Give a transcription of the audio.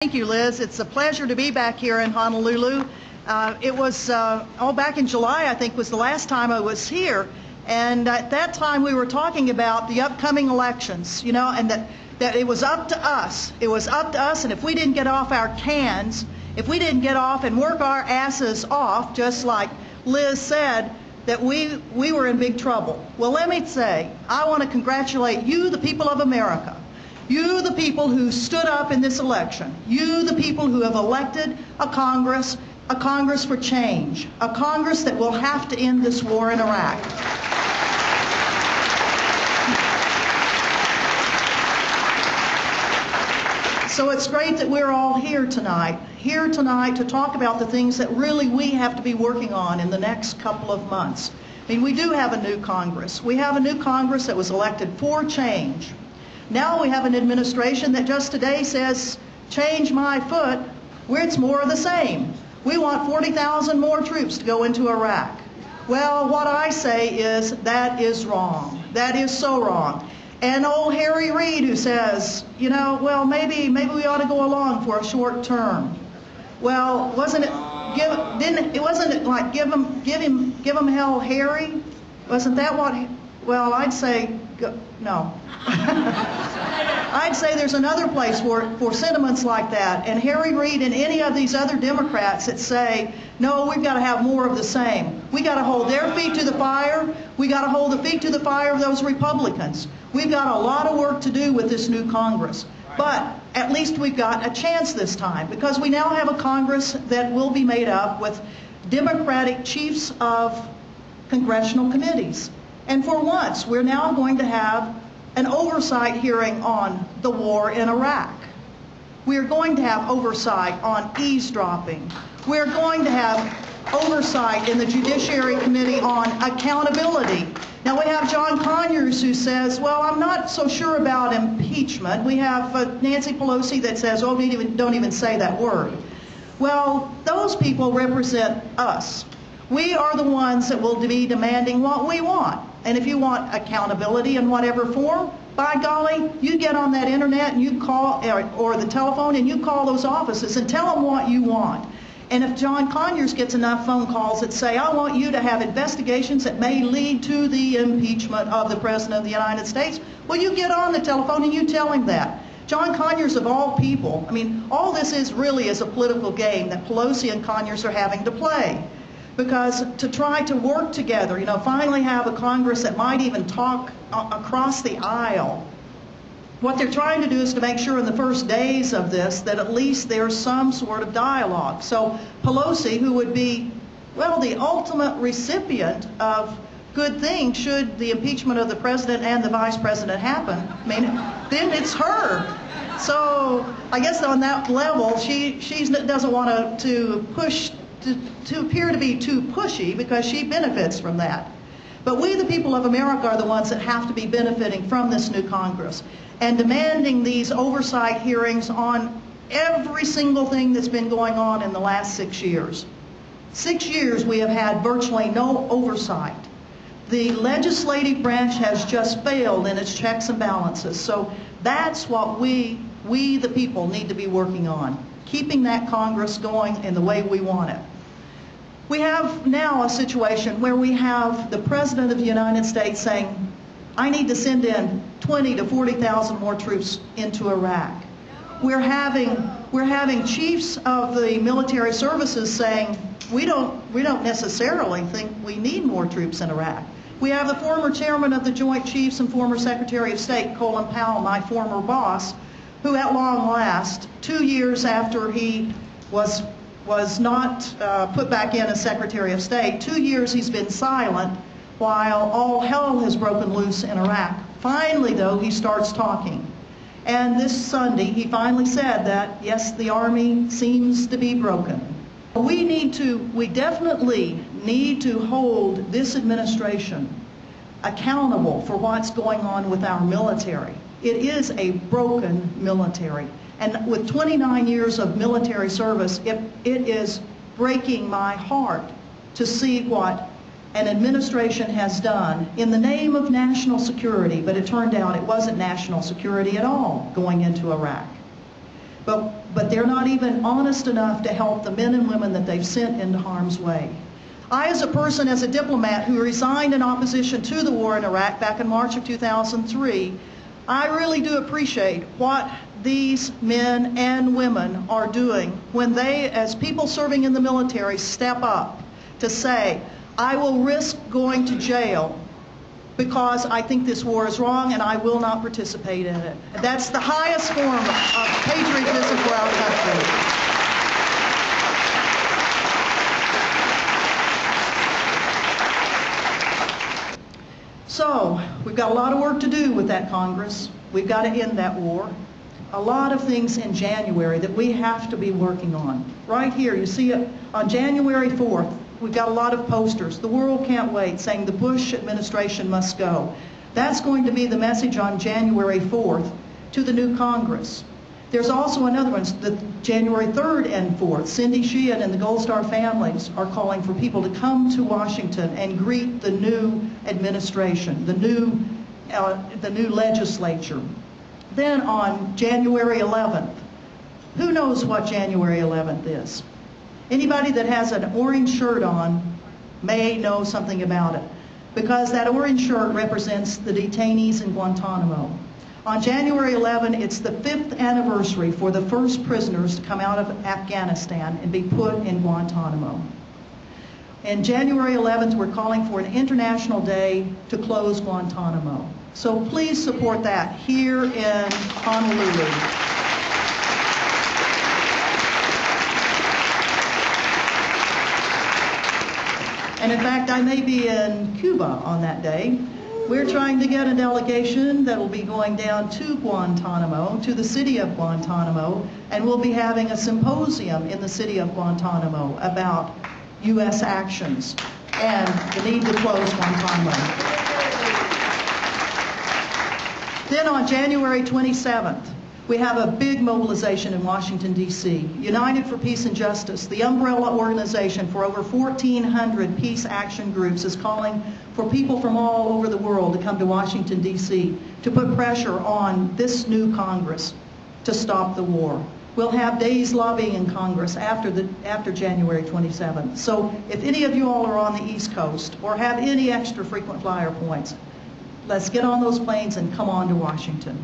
Thank you, Liz. It's a pleasure to be back here in Honolulu. It was back in July, I think, was the last time I was here. And at that time, we were talking about the upcoming elections, you know, and that it was up to us. It was up to us, and if we didn't get off our cans, if we didn't get off and work our asses off, just like Liz said, that we were in big trouble. Well, let me say, I want to congratulate you, the people of America. You, the people who stood up in this election. You, the people who have elected a Congress for change, a Congress that will have to end this war in Iraq. So it's great that we're all here tonight to talk about the things that really we have to be working on in the next couple of months. I mean, we do have a new Congress. We have a new Congress that was elected for change. Now we have an administration that just today says, change my foot, where it's more of the same. We want 40,000 more troops to go into Iraq. Well, what I say is that is wrong. That is so wrong. And old Harry Reid, who says, you know, well, maybe we ought to go along for a short term. Well, wasn't it like give him hell, Harry? Wasn't that what? Well, I'd say no. I'd say there's another place for sentiments like that. And Harry Reid and any of these other Democrats that say, no, we've got to have more of the same. We got to hold their feet to the fire. We got to hold the feet to the fire of those Republicans. We've got a lot of work to do with this new Congress. But at least we've got a chance this time, because we now have a Congress that will be made up with Democratic chiefs of congressional committees. And for once, we're now going to have an oversight hearing on the war in Iraq. We're going to have oversight on eavesdropping. We're going to have oversight in the Judiciary Committee on accountability. Now we have John Conyers who says, well, I'm not so sure about impeachment. We have Nancy Pelosi that says, oh, don't even say that word. Well, those people represent us. We are the ones that will be demanding what we want. And if you want accountability in whatever form, by golly, you get on that internet and you call, or the telephone, and you call those offices and tell them what you want. And if John Conyers gets enough phone calls that say, I want you to have investigations that may lead to the impeachment of the President of the United States, well, you get on the telephone and you tell him that. John Conyers, of all people, I mean, all this is really is a political game that Pelosi and Conyers are having to play. Because to try to work together, you know, finally have a Congress that might even talk across the aisle. What they're trying to do is to make sure in the first days of this that at least there's some sort of dialogue. So Pelosi, who would be, well, the ultimate recipient of good things should the impeachment of the president and the vice president happen, I mean, then it's her. So I guess on that level, she doesn't want to push to appear to be too pushy, because she benefits from that. But we, the people of America, are the ones that have to be benefiting from this new Congress and demanding these oversight hearings on every single thing that's been going on in the last 6 years. 6 years we have had virtually no oversight. The legislative branch has just failed in its checks and balances. So that's what we the people need to be working on, keeping that Congress going in the way we want it. We have now a situation where we have the President of the United States saying, I need to send in 20 to 40,000 more troops into Iraq. We're having chiefs of the military services saying, we don't necessarily think we need more troops in Iraq. We have the former chairman of the Joint Chiefs and former Secretary of State, Colin Powell, my former boss, who at long last, 2 years after he was not put back in as Secretary of State, 2 years he's been silent while all hell has broken loose in Iraq. Finally, though, he starts talking. And this Sunday, he finally said that, yes, the Army seems to be broken. We definitely need to hold this administration accountable for what's going on with our military. It is a broken military. And with 29 years of military service, it is breaking my heart to see what an administration has done in the name of national security, but it turned out it wasn't national security at all going into Iraq. But they're not even honest enough to help the men and women that they've sent into harm's way. I, as a diplomat who resigned in opposition to the war in Iraq back in March of 2003, I really do appreciate what these men and women are doing when they, as people serving in the military, step up to say, I will risk going to jail because I think this war is wrong and I will not participate in it. That's the highest form of patriotism for our country. So, we've got a lot of work to do with that Congress. We've got to end that war. A lot of things in January that we have to be working on. Right here, you see it on January 4th, we've got a lot of posters. The world can't wait, saying the Bush administration must go. That's going to be the message on January 4th to the new Congress. There's also another one, the January 3rd and 4th. Cindy Sheehan and the Gold Star families are calling for people to come to Washington and greet the new administration, the new legislature. Then on January 11th, who knows what January 11th is? Anybody that has an orange shirt on may know something about it, because that orange shirt represents the detainees in Guantanamo. On January 11, it's the 5th anniversary for the first prisoners to come out of Afghanistan and be put in Guantanamo. And January 11th, we're calling for an international day to close Guantanamo. So please support that here in Honolulu. And in fact, I may be in Cuba on that day. We're trying to get a delegation that will be going down to Guantanamo, to the city of Guantanamo, and we'll be having a symposium in the city of Guantanamo about U.S. actions and the need to close Guantanamo. Then on January 27th, we have a big mobilization in Washington, D.C. United for Peace and Justice, the umbrella organization for over 1,400 peace action groups, is calling for people from all over the world to come to Washington, D.C. to put pressure on this new Congress to stop the war. We'll have days lobbying in Congress after January 27th. So if any of you all are on the East Coast or have any extra frequent flyer points, let's get on those planes and come on to Washington.